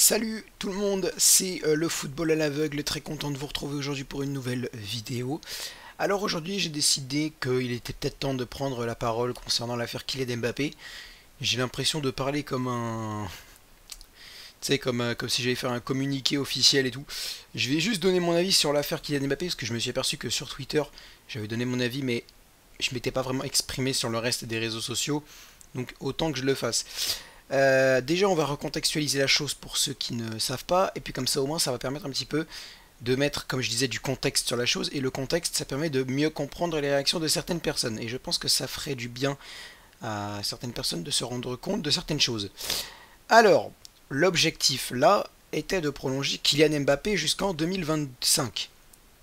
Salut tout le monde, c'est le football à l'aveugle, très content de vous retrouver aujourd'hui pour une nouvelle vidéo. Alors aujourd'hui j'ai décidé qu'il était peut-être temps de prendre la parole concernant l'affaire Kylian Mbappé. J'ai l'impression de parler comme un... Tu sais, comme si j'allais faire un communiqué officiel et tout. Je vais juste donner mon avis sur l'affaire Kylian Mbappé parce que je me suis aperçu que sur Twitter j'avais donné mon avis mais je m'étais pas vraiment exprimé sur le reste des réseaux sociaux. Donc autant que je le fasse. Déjà, on va recontextualiser la chose pour ceux qui ne savent pas, et puis comme ça au moins ça va permettre un petit peu de mettre, comme je disais, du contexte sur la chose, et le contexte ça permet de mieux comprendre les réactions de certaines personnes, et je pense que ça ferait du bien à certaines personnes de se rendre compte de certaines choses. Alors, l'objectif là était de prolonger Kylian Mbappé jusqu'en 2025.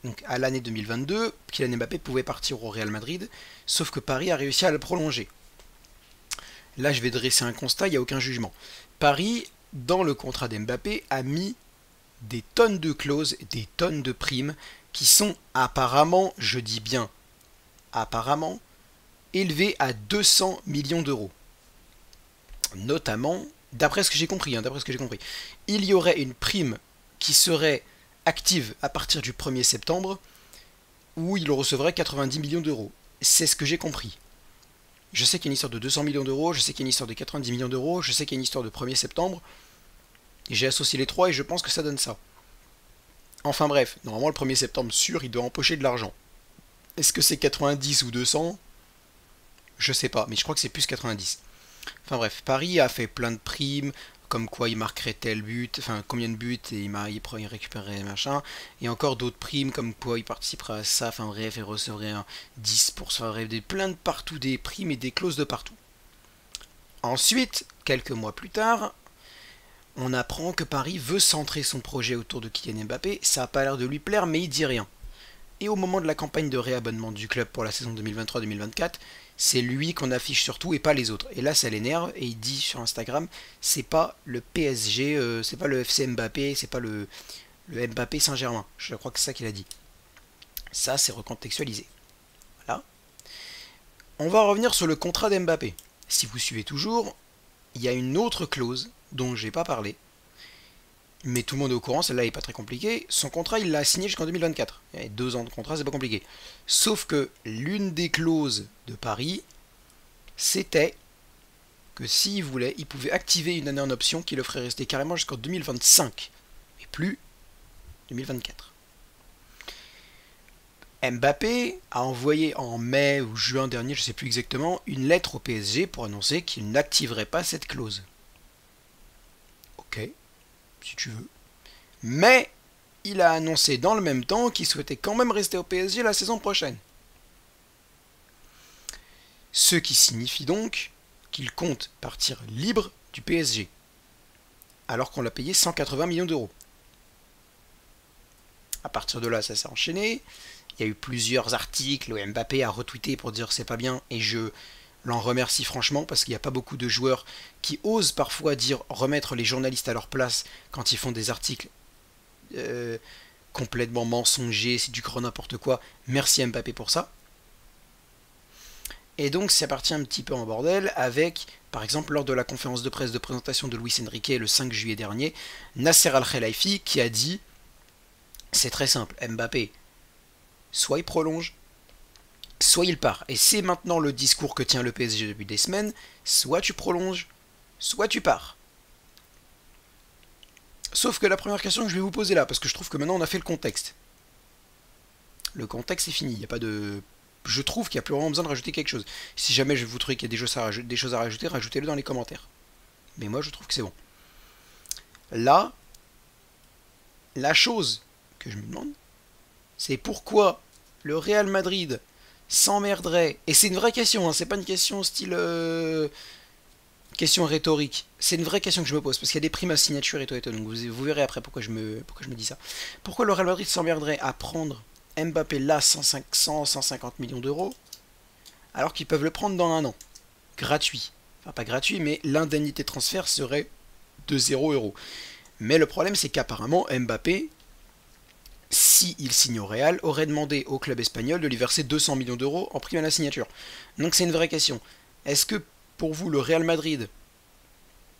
Donc à l'année 2022, Kylian Mbappé pouvait partir au Real Madrid, sauf que Paris a réussi à le prolonger. Là, je vais dresser un constat, il n'y a aucun jugement. Paris, dans le contrat d'Mbappé, a mis des tonnes de clauses, des tonnes de primes, qui sont apparemment, je dis bien apparemment, élevées à 200 millions d'euros. Notamment, d'après ce que j'ai compris, il y aurait une prime qui serait active à partir du 1er septembre, où il recevrait 90 millions d'euros. C'est ce que j'ai compris. Je sais qu'il y a une histoire de 200 millions d'euros, je sais qu'il y a une histoire de 90 millions d'euros, je sais qu'il y a une histoire de 1er septembre. Et j'ai associé les trois et je pense que ça donne ça. Enfin bref, normalement le 1er septembre sûr, il doit empocher de l'argent. Est-ce que c'est 90 ou 200? Je sais pas, mais je crois que c'est plus 90. Enfin bref, Paris a fait plein de primes, comme quoi il marquerait tel but, enfin combien de buts et il récupérerait machin, et encore d'autres primes comme quoi il participerait à ça, enfin bref, il recevrait un 10%, bref, plein de partout, des primes et des clauses de partout. Ensuite, quelques mois plus tard, on apprend que Paris veut centrer son projet autour de Kylian Mbappé, ça n'a pas l'air de lui plaire mais il dit rien. Et au moment de la campagne de réabonnement du club pour la saison 2023-2024, c'est lui qu'on affiche surtout et pas les autres. Et là, ça l'énerve et il dit sur Instagram, c'est pas le PSG, c'est pas le FC Mbappé, c'est pas le Mbappé Saint-Germain. Je crois que c'est ça qu'il a dit. Ça, c'est recontextualisé. Voilà. On va revenir sur le contrat d'Mbappé. Si vous suivez toujours, il y a une autre clause dont j'ai pas parlé. Mais tout le monde est au courant, celle-là n'est pas très compliquée. Son contrat, il l'a signé jusqu'en 2024. Il y a 2 ans de contrat, c'est pas compliqué. Sauf que l'une des clauses de Paris, c'était que s'il voulait, il pouvait activer une année en option qui le ferait rester carrément jusqu'en 2025. Et plus 2024. Mbappé a envoyé en mai ou juin dernier, je ne sais plus exactement, une lettre au PSG pour annoncer qu'il n'activerait pas cette clause. Ok, si tu veux. Mais il a annoncé dans le même temps qu'il souhaitait quand même rester au PSG la saison prochaine. Ce qui signifie donc qu'il compte partir libre du PSG, alors qu'on l'a payé 180 millions d'euros. À partir de là, ça s'est enchaîné. Il y a eu plusieurs articles où Mbappé a retweeté pour dire c'est pas bien, et je l'en remercie franchement parce qu'il n'y a pas beaucoup de joueurs qui osent parfois dire remettre les journalistes à leur place quand ils font des articles complètement mensongers, c'est du grand n'importe quoi. Merci Mbappé pour ça. Et donc c'est parti un petit peu en bordel avec, par exemple, lors de la conférence de presse de présentation de Luis Enrique le 5 juillet dernier, Nasser Al-Khelaifi qui a dit c'est très simple, Mbappé, soit il prolonge, soit il part. Et c'est maintenant le discours que tient le PSG depuis des semaines, soit tu prolonges, soit tu pars. Sauf que la première question que je vais vous poser là, parce que je trouve que maintenant on a fait le contexte. Le contexte est fini, il n'y a pas de... Je trouve qu'il n'y a plus vraiment besoin de rajouter quelque chose. Si jamais vous trouvez qu'il y a des choses à rajouter, rajoutez-le dans les commentaires. Mais moi je trouve que c'est bon. Là, la chose que je me demande, c'est pourquoi le Real Madrid s'emmerderait, et c'est une vraie question, hein, c'est pas une question style question rhétorique, c'est une vraie question que je me pose, parce qu'il y a des primes à signature et tout, donc vous verrez après pourquoi je me dis ça. Pourquoi le Real Madrid s'emmerderait à prendre Mbappé là 150 millions d'euros, alors qu'ils peuvent le prendre dans un an, gratuit, enfin pas gratuit, mais l'indemnité de transfert serait de 0 €. Mais le problème c'est qu'apparemment Mbappé, s'il signe au Real, aurait demandé au club espagnol de lui verser 200 millions d'euros en prime à la signature. Donc c'est une vraie question. Est-ce que pour vous le Real Madrid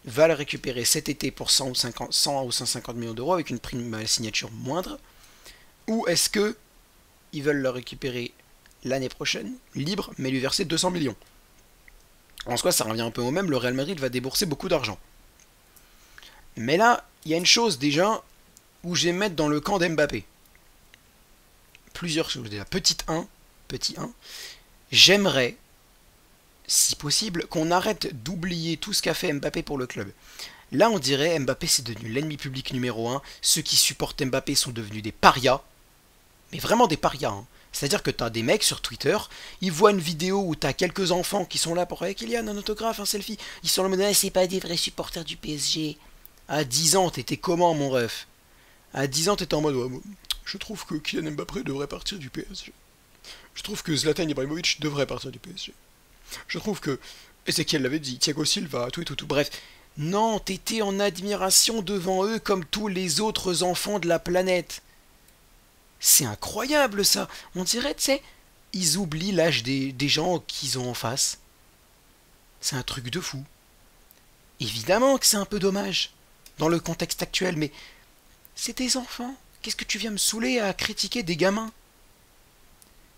va le récupérer cet été pour 100 ou 150 millions d'euros avec une prime à la signature moindre, ou est-ce que ils veulent le récupérer l'année prochaine, libre, mais lui verser 200 millions. En soi, ça revient un peu au même, le Real Madrid va débourser beaucoup d'argent. Mais là, il y a une chose déjà où je vais mettre dans le camp d'Mbappé. Plusieurs choses déjà. Petit 1, j'aimerais, si possible, qu'on arrête d'oublier tout ce qu'a fait Mbappé pour le club. Là, on dirait Mbappé c'est devenu l'ennemi public numéro 1. Ceux qui supportent Mbappé sont devenus des parias. Mais vraiment des parias, hein. C'est-à-dire que t'as des mecs sur Twitter, ils voient une vidéo où t'as quelques enfants qui sont là pour avec Kylian, un autographe, un selfie. Ils sont là en mode, ah, c'est pas des vrais supporters du PSG. À 10 ans, t'étais comment, mon ref? À 10 ans, t'étais en mode, ouais, je trouve que Kylian Mbappé devrait partir du PSG. Je trouve que Zlatan Ibrahimovic devrait partir du PSG. Je trouve que Ezekiel l'avait dit, Thiago Silva, tout. Bref, non, t'étais en admiration devant eux comme tous les autres enfants de la planète. C'est incroyable ça. On dirait, tu sais, ils oublient l'âge des gens qu'ils ont en face. C'est un truc de fou. Évidemment que c'est un peu dommage dans le contexte actuel, mais c'est des enfants. Qu'est-ce que tu viens me saouler à critiquer des gamins?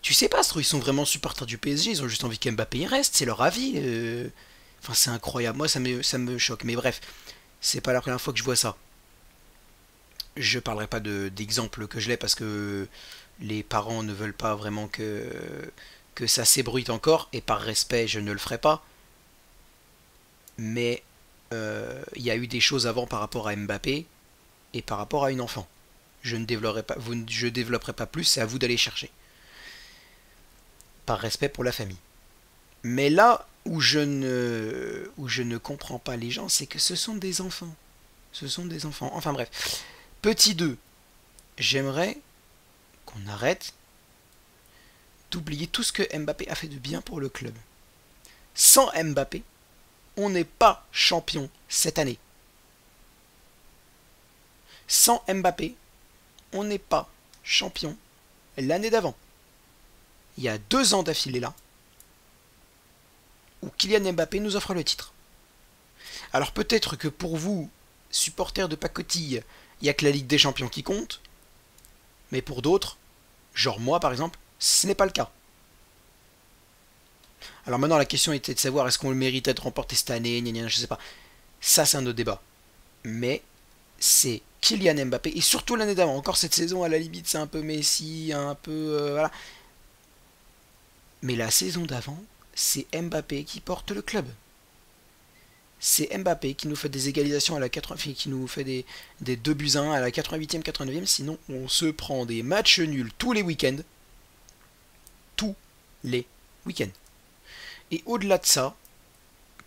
Tu sais pas, ils sont vraiment supporters du PSG, ils ont juste envie qu'Mbappé y reste, c'est leur avis. Enfin, c'est incroyable. Moi, ça me choque. Mais bref, c'est pas la première fois que je vois ça. Je parlerai pas d'exemple que je l'ai parce que les parents ne veulent pas vraiment que ça s'ébruite encore, et par respect, je ne le ferai pas. Mais il y a eu des choses avant par rapport à Mbappé et par rapport à une enfant. Je ne développerai pas plus, c'est à vous d'aller chercher. Par respect pour la famille. Mais là où je ne comprends pas les gens, c'est que ce sont des enfants. Ce sont des enfants. Enfin bref. Petit 2. J'aimerais qu'on arrête d'oublier tout ce que Mbappé a fait de bien pour le club. Sans Mbappé, on n'est pas champion cette année. Sans Mbappé, on n'est pas champion l'année d'avant. Il y a 2 ans d'affilée là, où Kylian Mbappé nous offre le titre. Alors peut-être que pour vous, supporters de pacotille, il n'y a que la Ligue des Champions qui compte, mais pour d'autres, genre moi par exemple, ce n'est pas le cas. Alors maintenant la question était de savoir est-ce qu'on le méritait de remporter cette année, je sais pas. Ça c'est un autre débat. Mais c'est Kylian Mbappé, et surtout l'année d'avant, encore cette saison à la limite c'est un peu Messi, un peu... voilà. Mais la saison d'avant, c'est Mbappé qui porte le club. C'est Mbappé qui nous fait des égalisations à la 80, qui nous fait des 2-1 à la 88e, 89e, sinon on se prend des matchs nuls tous les week-ends. Tous les week-ends. Et au-delà de ça,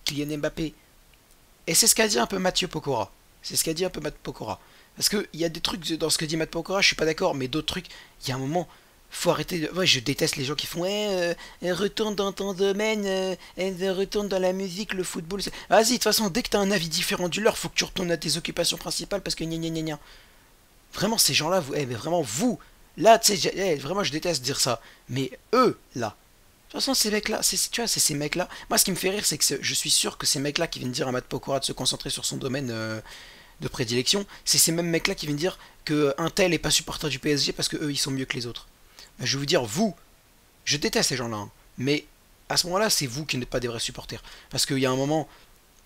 Kylian Mbappé, et c'est ce qu'a dit un peu Mathieu Pokora. Parce qu'il y a des trucs dans ce que dit Matt Pokora, je suis pas d'accord, mais d'autres trucs, il y a un moment... Faut arrêter de... Ouais, je déteste les gens qui font retourne dans ton domaine, retourne dans la musique, le football. Vas-y, de toute façon, dès que t'as un avis différent du leur, faut que tu retournes à tes occupations principales parce que gna. Vraiment, ces gens-là, vous, mais vraiment, vous, là, tu sais, vraiment, je déteste dire ça. Mais eux, là. De toute façon, ces mecs-là, tu vois, c'est ces mecs-là. Moi, ce qui me fait rire, c'est que je suis sûr que ces mecs-là qui viennent dire à Matt Pokora de se concentrer sur son domaine de prédilection, c'est ces mêmes mecs-là qui viennent dire qu'un tel est pas supporter du PSG parce que eux, ils sont mieux que les autres. Je vais vous dire, vous, je déteste ces gens-là, hein, mais à ce moment-là, c'est vous qui n'êtes pas des vrais supporters. Parce qu'il y a un moment,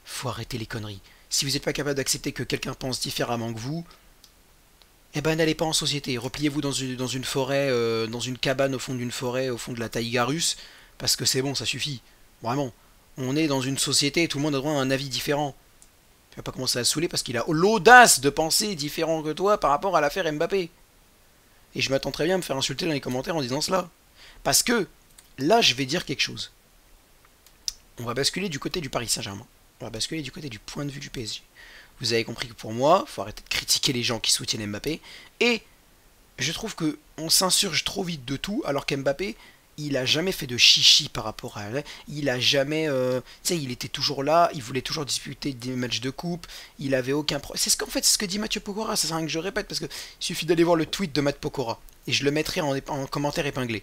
faut arrêter les conneries. Si vous n'êtes pas capable d'accepter que quelqu'un pense différemment que vous, eh ben n'allez pas en société. Repliez-vous dans une forêt, dans une cabane au fond d'une forêt, au fond de la taïga russe, parce que c'est bon, ça suffit. Vraiment. On est dans une société et tout le monde a droit à un avis différent. Tu vas pas commencer à saouler parce qu'il a l'audace de penser différent que toi par rapport à l'affaire Mbappé. Et je m'attends très bien à me faire insulter dans les commentaires en disant cela. Parce que, là, je vais dire quelque chose. On va basculer du côté du Paris Saint-Germain. On va basculer du côté du point de vue du PSG. Vous avez compris que pour moi, il faut arrêter de critiquer les gens qui soutiennent Mbappé. Et je trouve qu'on s'insurge trop vite de tout, alors qu'Mbappé, il a jamais fait de chichi par rapport à elle. Il a jamais... tu sais, il était toujours là, il voulait toujours disputer des matchs de coupe, il avait aucun problème. C'est ce que dit Mathieu Pokora, ça sert à rien que je répète, parce que il suffit d'aller voir le tweet de Matt Pokora, et je le mettrai en commentaire épinglé.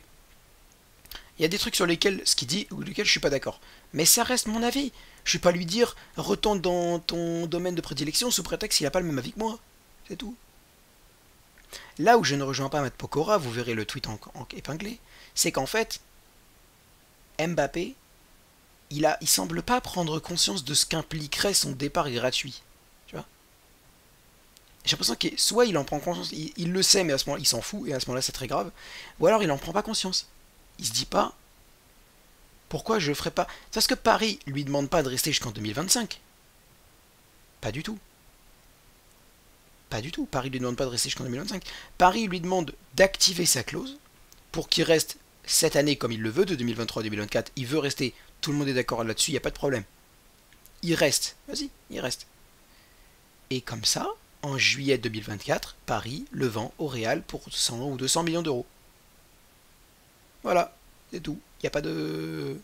Il y a des trucs sur lesquels, ce qu'il dit, ou lesquels je suis pas d'accord. Mais ça reste mon avis. Je vais pas lui dire, retourne dans ton domaine de prédilection sous prétexte qu'il a pas le même avis que moi. C'est tout. Là où je ne rejoins pas Matt Pokora, vous verrez le tweet en épinglé, c'est qu'en fait, Mbappé, il semble pas prendre conscience de ce qu'impliquerait son départ gratuit. Tu vois? J'ai l'impression que soit il en prend conscience, il le sait, mais à ce moment-là, il s'en fout, et à ce moment-là, c'est très grave, ou alors il en prend pas conscience. Il se dit pas, pourquoi je ferais pas... Parce que Paris lui demande pas de rester jusqu'en 2025. Pas du tout. Pas du tout. Paris lui demande pas de rester jusqu'en 2025. Paris lui demande d'activer sa clause pour qu'il reste cette année comme il le veut, de 2023 à 2024. Il veut rester, tout le monde est d'accord là-dessus, il n'y a pas de problème. Il reste. Vas-y, il reste. Et comme ça, en juillet 2024, Paris le vend au Real pour 100 ou 200 millions d'euros. Voilà, c'est tout. Il n'y a pas de...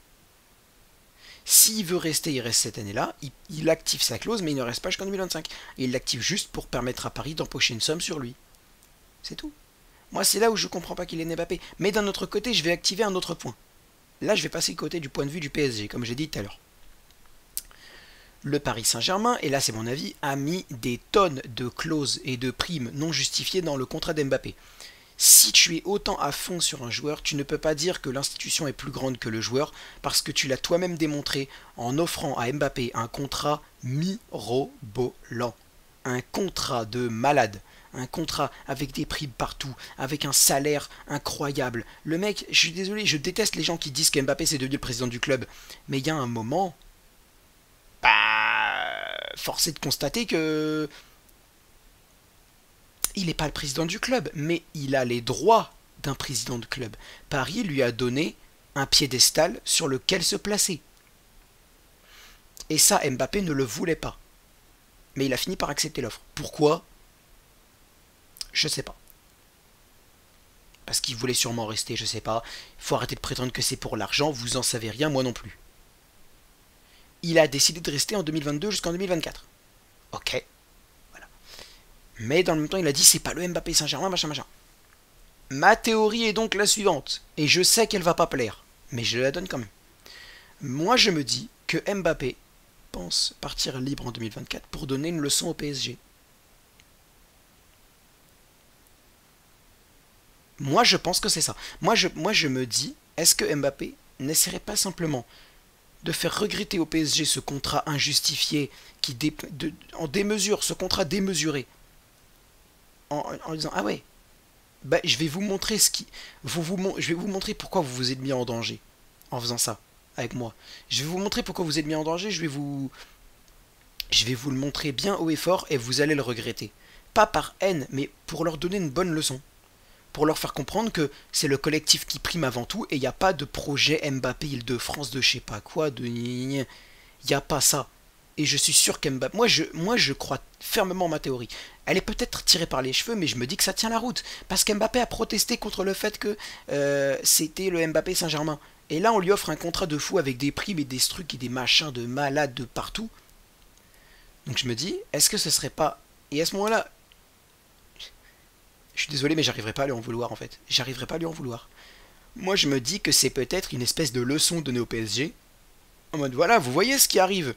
S'il veut rester, il reste cette année-là, il active sa clause, mais il ne reste pas jusqu'en 2025. Et il l'active juste pour permettre à Paris d'empocher une somme sur lui. C'est tout. Moi, c'est là où je comprends pas qu'il est Mbappé. Mais d'un autre côté, je vais activer un autre point. Là, je vais passer du côté du point de vue du PSG, comme j'ai dit tout à l'heure. Le Paris Saint-Germain, et là c'est mon avis, a mis des tonnes de clauses et de primes non justifiées dans le contrat d'Mbappé. Si tu es autant à fond sur un joueur, tu ne peux pas dire que l'institution est plus grande que le joueur, parce que tu l'as toi-même démontré en offrant à Mbappé un contrat mirobolant, un contrat de malade, un contrat avec des primes partout, avec un salaire incroyable. Le mec, je suis désolé, je déteste les gens qui disent qu'Mbappé c'est devenu le président du club, mais il y a un moment, force est de constater que il n'est pas le président du club, mais il a les droits d'un président de club. Paris lui a donné un piédestal sur lequel se placer. Et ça, Mbappé ne le voulait pas. Mais il a fini par accepter l'offre. Pourquoi? Je sais pas. Parce qu'il voulait sûrement rester, je sais pas. Il faut arrêter de prétendre que c'est pour l'argent, vous en savez rien, moi non plus. Il a décidé de rester en 2022 jusqu'en 2024. Ok. Mais dans le même temps, il a dit c'est pas le Mbappé Saint-Germain, machin, machin. Ma théorie est donc la suivante, et je sais qu'elle va pas plaire, mais je la donne quand même. Moi, je me dis que Mbappé pense partir libre en 2024 pour donner une leçon au PSG. Moi, je pense que c'est ça. Moi, je me dis, est-ce que Mbappé n'essaierait pas simplement de faire regretter au PSG ce contrat injustifié, en démesure, ce contrat démesuré, en disant ah ouais, bah je vais vous montrer je vais vous montrer pourquoi vous vous êtes mis en danger en faisant ça avec moi. Je vais vous montrer pourquoi vous êtes mis en danger, je vais vous le montrer bien haut et fort et vous allez le regretter. Pas par haine, mais pour leur donner une bonne leçon. Pour leur faire comprendre que c'est le collectif qui prime avant tout et il n'y a pas de projet Mbappé Île-de-France de je sais pas quoi, il n'y a pas ça. Et je suis sûr qu'Mbappé... Moi, je crois fermement ma théorie. Elle est peut-être tirée par les cheveux, mais je me dis que ça tient la route. Parce qu'Mbappé a protesté contre le fait que c'était le Mbappé Saint-Germain. Et là, on lui offre un contrat de fou avec des primes et des trucs et des machins de malades de partout. Donc je me dis, est-ce que ce serait pas... Et à ce moment-là, je suis désolé, mais j'arriverai pas à lui en vouloir, en fait. J'arriverai pas à lui en vouloir. Moi, je me dis que c'est peut-être une espèce de leçon donnée au PSG. En mode, voilà, vous voyez ce qui arrive.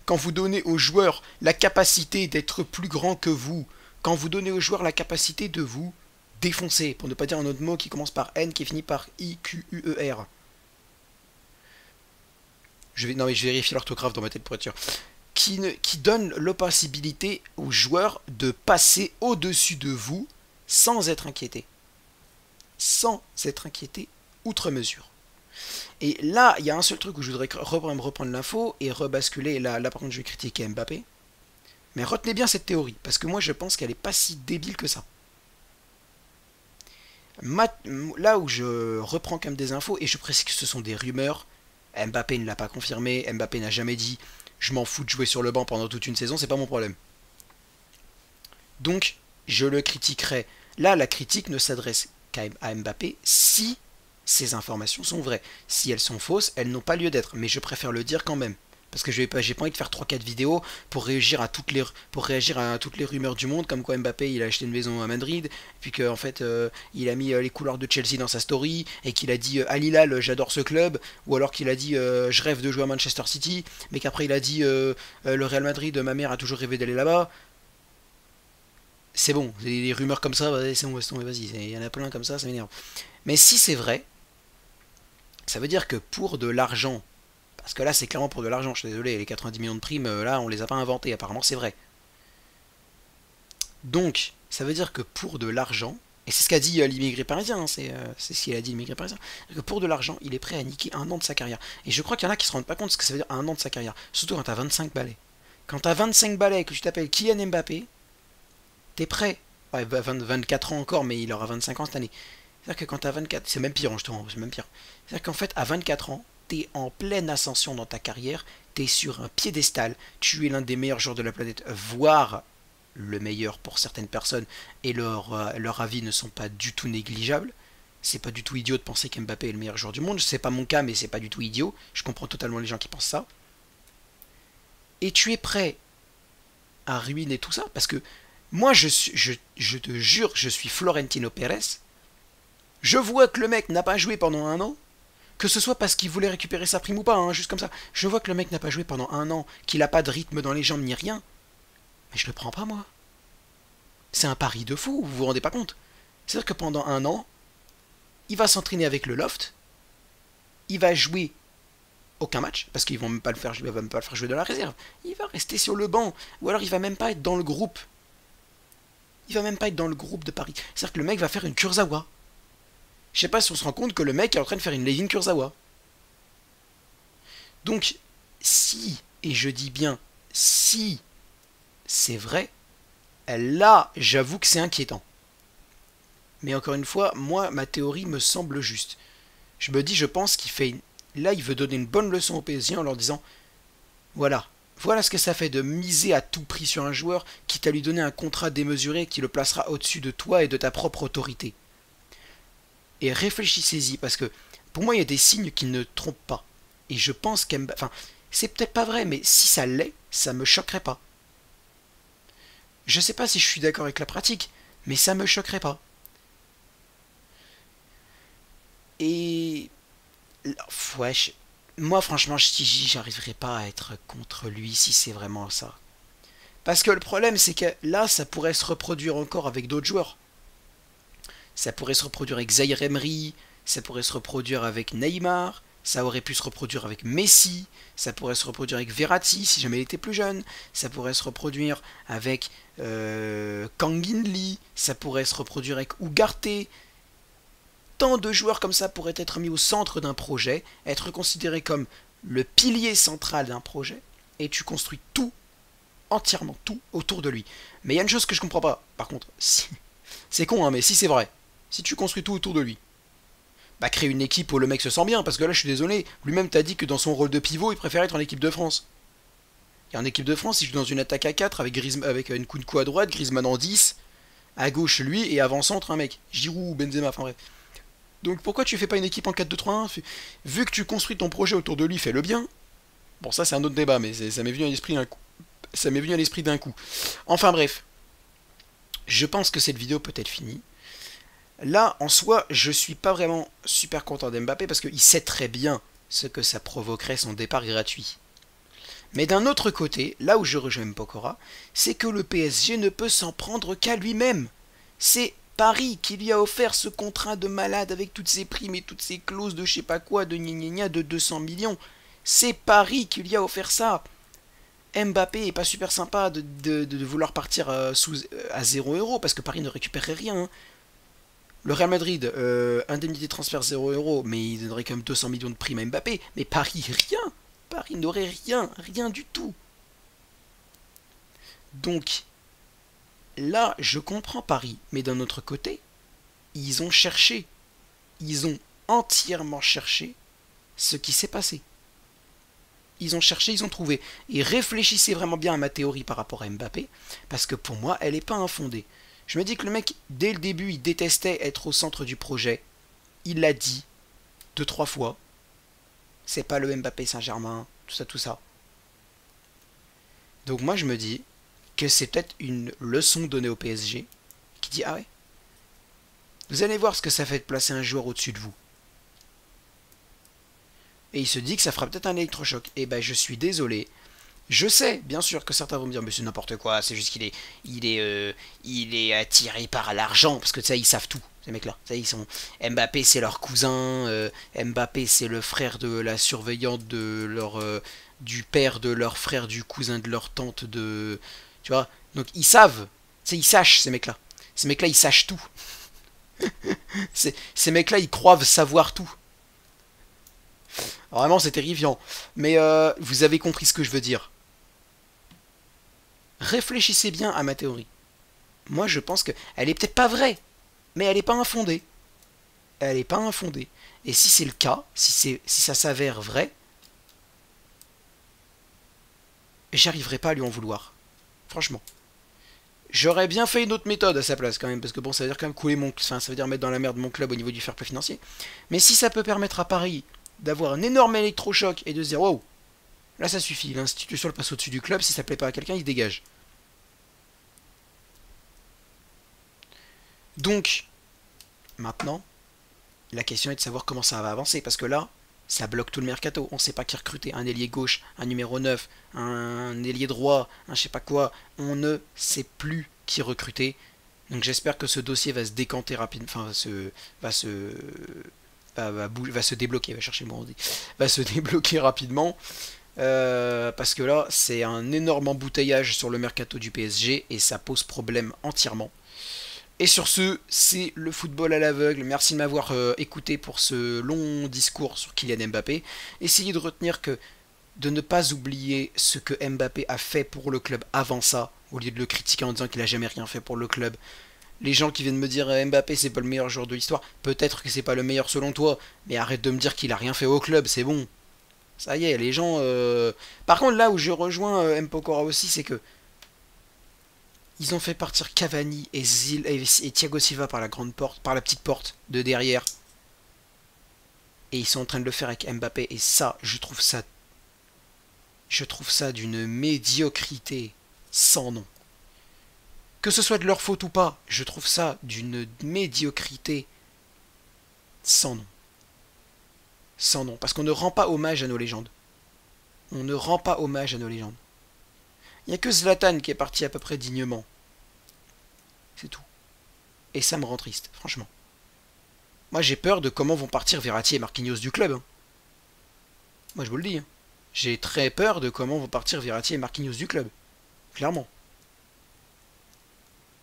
Quand vous donnez aux joueurs la capacité d'être plus grand que vous, quand vous donnez aux joueurs la capacité de vous défoncer, pour ne pas dire un autre mot qui commence par N, qui finit par I-Q-U-E-R. Non mais je vais vérifier l'orthographe dans ma tête pour être sûr. Qui donne l'opportunité aux joueurs de passer au-dessus de vous sans être inquiétés. Sans être inquiétés outre mesure. Et là, il y a un seul truc où je voudrais reprendre l'info et rebasculer. Là, par contre, je vais critiquer Mbappé. Mais retenez bien cette théorie, parce que moi, je pense qu'elle n'est pas si débile que ça. Là où je reprends quand même des infos, et je précise que ce sont des rumeurs, Mbappé ne l'a pas confirmé, Mbappé n'a jamais dit « je m'en fous de jouer sur le banc pendant toute une saison, c'est pas mon problème ». Donc, je le critiquerai. Là, la critique ne s'adresse qu'à Mbappé si ces informations sont vraies. Si elles sont fausses, elles n'ont pas lieu d'être. Mais je préfère le dire quand même. Parce que j'ai pas envie de faire 3-4 vidéos pour réagir à toutes les rumeurs du monde, comme quoi Mbappé il a acheté une maison à Madrid, puis qu'en fait il a mis les couleurs de Chelsea dans sa story, et qu'il a dit Al Hilal j'adore ce club, ou alors qu'il a dit je rêve de jouer à Manchester City, mais qu'après il a dit le Real Madrid, ma mère a toujours rêvé d'aller là-bas. C'est bon, les rumeurs comme ça, c'est bon, vas-y, il y en a plein comme ça m'énerve. Mais si c'est vrai, ça veut dire que pour de l'argent, parce que là c'est clairement pour de l'argent, je suis désolé, les 90 millions de primes, là on les a pas inventés, apparemment c'est vrai. Donc, ça veut dire que pour de l'argent, et c'est ce qu'a dit l'immigré parisien, hein, c'est ce qu'il a dit l'immigré parisien, que pour de l'argent, il est prêt à niquer un an de sa carrière. Et je crois qu'il y en a qui se rendent pas compte de ce que ça veut dire un an de sa carrière, surtout quand t'as 25 balais. Quand t'as 25 balais et que tu t'appelles Kylian Mbappé, t'es prêt. Ouais, 24 ans encore, mais il aura 25 ans cette année. C'est-à-dire que quand t'as 24, c'est même pire, justement, c'est même pire. C'est-à-dire qu'en fait, à 24 ans, t'es en pleine ascension dans ta carrière, t'es sur un piédestal, tu es l'un des meilleurs joueurs de la planète, voire le meilleur pour certaines personnes, et leur avis ne sont pas du tout négligeables. C'est pas du tout idiot de penser qu'Mbappé est le meilleur joueur du monde, c'est pas mon cas, mais c'est pas du tout idiot, je comprends totalement les gens qui pensent ça. Et tu es prêt à ruiner tout ça, parce que moi je te jure, je suis Florentino Pérez, je vois que le mec n'a pas joué pendant un an, que ce soit parce qu'il voulait récupérer sa prime ou pas, hein, juste comme ça, je vois que le mec n'a pas joué pendant un an, qu'il n'a pas de rythme dans les jambes ni rien, mais je le prends pas moi. C'est un pari de fou, vous vous rendez pas compte. C'est-à-dire que pendant un an, il va s'entraîner avec le loft, il va jouer aucun match, parce qu'ils vont même pas le faire, même pas le faire jouer de la réserve, il va rester sur le banc, ou alors il va même pas être dans le groupe. Il va même pas être dans le groupe de Paris. C'est-à-dire que le mec va faire une Kurzawa. Je sais pas si on se rend compte que le mec est en train de faire une Levin Kurzawa. Donc, si, et je dis bien si c'est vrai, là, j'avoue que c'est inquiétant. Mais encore une fois, moi, ma théorie me semble juste. Je me dis, je pense qu'il fait... Là, il veut donner une bonne leçon aux PSG en leur disant, voilà ce que ça fait de miser à tout prix sur un joueur, quitte à lui donner un contrat démesuré qui le placera au-dessus de toi et de ta propre autorité. Et réfléchissez-y, parce que pour moi, il y a des signes qui ne trompent pas. Et je pense qu'Mbappé... Enfin, c'est peut-être pas vrai, mais si ça l'est, ça me choquerait pas. Je sais pas si je suis d'accord avec la pratique, mais ça me choquerait pas. Et... Ouais, moi franchement, j'arriverai pas à être contre lui si c'est vraiment ça. Parce que le problème, c'est que là, ça pourrait se reproduire encore avec d'autres joueurs. Ça pourrait se reproduire avec Zaïre Emery, ça pourrait se reproduire avec Neymar, ça aurait pu se reproduire avec Messi, ça pourrait se reproduire avec Verratti si jamais il était plus jeune, ça pourrait se reproduire avec Kang In Lee, ça pourrait se reproduire avec Ugarte. Tant de joueurs comme ça pourraient être mis au centre d'un projet, être considérés comme le pilier central d'un projet, et tu construis tout, entièrement tout, autour de lui. Mais il y a une chose que je comprends pas, par contre, c'est con, hein, mais si c'est vrai, si tu construis tout autour de lui, bah crée une équipe où le mec se sent bien, parce que là je suis désolé, lui-même t'a dit que dans son rôle de pivot, il préfère être en équipe de France. Et en équipe de France, il joue dans une attaque à 4 avec une Nkunku à droite, Griezmann en 10, à gauche lui, et avant-centre un mec, Giroud ou Benzema, enfin bref. Donc pourquoi tu fais pas une équipe en 4-2-3-1? Vu que tu construis ton projet autour de lui, fais-le bien. Bon, ça c'est un autre débat, mais ça m'est venu à l'esprit d'un coup. Ça m'est venu à l'esprit d'un coup. Enfin bref, je pense que cette vidéo peut être finie. Là, en soi, je suis pas vraiment super content d'Mbappé parce qu'il sait très bien ce que ça provoquerait son départ gratuit. Mais d'un autre côté, là où je rejoins Pokora, c'est que le PSG ne peut s'en prendre qu'à lui-même. C'est Paris qui lui a offert ce contrat de malade avec toutes ses primes et toutes ses clauses de je sais pas quoi, de gna gna gna, de 200 millions. C'est Paris qui lui a offert ça. Mbappé est pas super sympa de vouloir partir à 0 € parce que Paris ne récupérerait rien. Hein. Le Real Madrid, indemnité de transfert 0 €, mais il donnerait quand même 200 millions de primes à Mbappé. Mais Paris, rien. Paris n'aurait rien du tout. Donc, là, je comprends Paris, mais d'un autre côté, ils ont cherché. Ils ont entièrement cherché ce qui s'est passé. Ils ont cherché, ils ont trouvé. Et réfléchissez vraiment bien à ma théorie par rapport à Mbappé, parce que pour moi, elle n'est pas infondée. Je me dis que le mec, dès le début, il détestait être au centre du projet. Il l'a dit 2-3 fois. C'est pas le Mbappé Saint-Germain, tout ça, tout ça. Donc moi je me dis que c'est peut-être une leçon donnée au PSG qui dit ah ouais, vous allez voir ce que ça fait de placer un joueur au-dessus de vous. Et il se dit que ça fera peut-être un électrochoc. Et ben je suis désolé. Je sais, bien sûr, que certains vont me dire, mais c'est n'importe quoi, c'est juste il est attiré par l'argent, parce que ça, ils savent tout, ces mecs-là. Ça, ils sont, Mbappé, c'est leur cousin, Mbappé, c'est le frère de la surveillante de leur, du père de leur frère, du cousin de leur tante, de, tu vois. Donc ils savent, ils sachent ces mecs-là. Ces mecs-là, ils sachent tout. Ces mecs-là, ils croient savoir tout. Alors, vraiment, c'est terrifiant. Mais vous avez compris ce que je veux dire. Réfléchissez bien à ma théorie. Moi, je pense que elle est peut-être pas vraie, mais elle n'est pas infondée. Elle n'est pas infondée. Et si c'est le cas, si ça s'avère vrai, j'arriverai pas à lui en vouloir. Franchement. J'aurais bien fait une autre méthode à sa place quand même, parce que bon, ça veut dire quand même couler mon, enfin, ça veut dire mettre dans la merde mon club au niveau du fair play financier. Mais si ça peut permettre à Paris d'avoir un énorme électrochoc et de se dire wow, là ça suffit, l'institution le passe au-dessus du club, si ça plaît pas à quelqu'un, il se dégage. Donc, maintenant, la question est de savoir comment ça va avancer, parce que là, ça bloque tout le mercato. On ne sait pas qui recruter. Un ailier gauche, un numéro 9, un ailier droit, un je sais pas quoi. On ne sait plus qui recruter. Donc j'espère que ce dossier va se décanter rapidement. Enfin, va se débloquer. Va chercher le mot, on dit. Va se débloquer rapidement. Parce que là, c'est un énorme embouteillage sur le mercato du PSG et ça pose problème entièrement. Et sur ce, c'est le football à l'aveugle. Merci de m'avoir écouté pour ce long discours sur Kylian Mbappé. Essayez de retenir que de ne pas oublier ce que Mbappé a fait pour le club avant ça, au lieu de le critiquer en disant qu'il a jamais rien fait pour le club. Les gens qui viennent me dire Mbappé c'est pas le meilleur joueur de l'histoire, peut-être que c'est pas le meilleur selon toi, mais arrête de me dire qu'il a rien fait au club, c'est bon. Ça y est, les gens... Par contre, là où je rejoins Mpokora aussi, c'est que ils ont fait partir Cavani et Thiago Silva par la grande porte, par la petite porte de derrière. Et ils sont en train de le faire avec Mbappé. Et ça, je trouve ça d'une médiocrité sans nom. Que ce soit de leur faute ou pas, je trouve ça d'une médiocrité sans nom. Sans nom. Parce qu'on ne rend pas hommage à nos légendes. On ne rend pas hommage à nos légendes. Il n'y a que Zlatan qui est parti à peu près dignement. C'est tout. Et ça me rend triste, franchement. Moi j'ai peur de comment vont partir Verratti et Marquinhos du club. Hein. Moi je vous le dis. Hein. J'ai très peur de comment vont partir Verratti et Marquinhos du club. Clairement.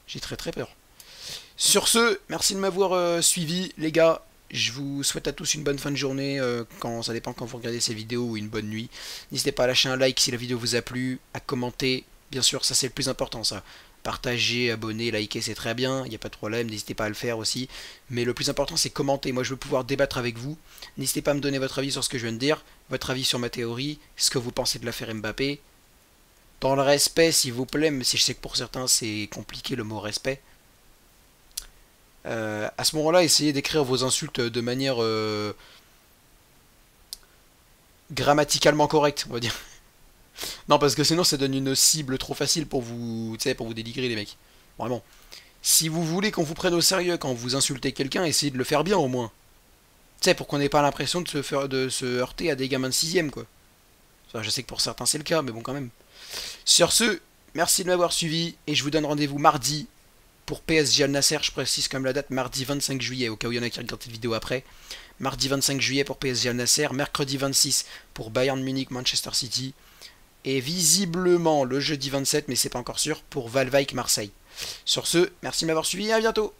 J'ai très très peur. Sur ce, merci de m'avoir suivi, les gars. Je vous souhaite à tous une bonne fin de journée, ça dépend quand vous regardez ces vidéos, ou une bonne nuit. N'hésitez pas à lâcher un like si la vidéo vous a plu, à commenter, bien sûr, ça c'est le plus important ça. Partager, abonner, liker, c'est très bien, il n'y a pas de problème, n'hésitez pas à le faire aussi. Mais le plus important c'est commenter, moi je veux pouvoir débattre avec vous. N'hésitez pas à me donner votre avis sur ce que je viens de dire, votre avis sur ma théorie, ce que vous pensez de l'affaire Mbappé. Dans le respect s'il vous plaît, même si je sais que pour certains c'est compliqué le mot respect. À ce moment-là, essayez d'écrire vos insultes de manière grammaticalement correcte, on va dire. Non, parce que sinon ça donne une cible trop facile pour vous, pour vous dénigrer les mecs. Vraiment. Si vous voulez qu'on vous prenne au sérieux quand vous insultez quelqu'un, essayez de le faire bien au moins. Tu sais, pour qu'on n'ait pas l'impression de se heurter à des gamins de 6ème, quoi. Enfin, je sais que pour certains c'est le cas, mais bon quand même. Sur ce, merci de m'avoir suivi, et je vous donne rendez-vous mardi pour PSG Al Nasser, je précise quand même la date, mardi 25 juillet, au cas où il y en a qui regardent cette vidéo après. Mardi 25 juillet pour PSG Al Nasser, mercredi 26 pour Bayern Munich Manchester City, et visiblement le jeudi 27, mais c'est pas encore sûr, pour Valveik Marseille. Sur ce, merci de m'avoir suivi et à bientôt.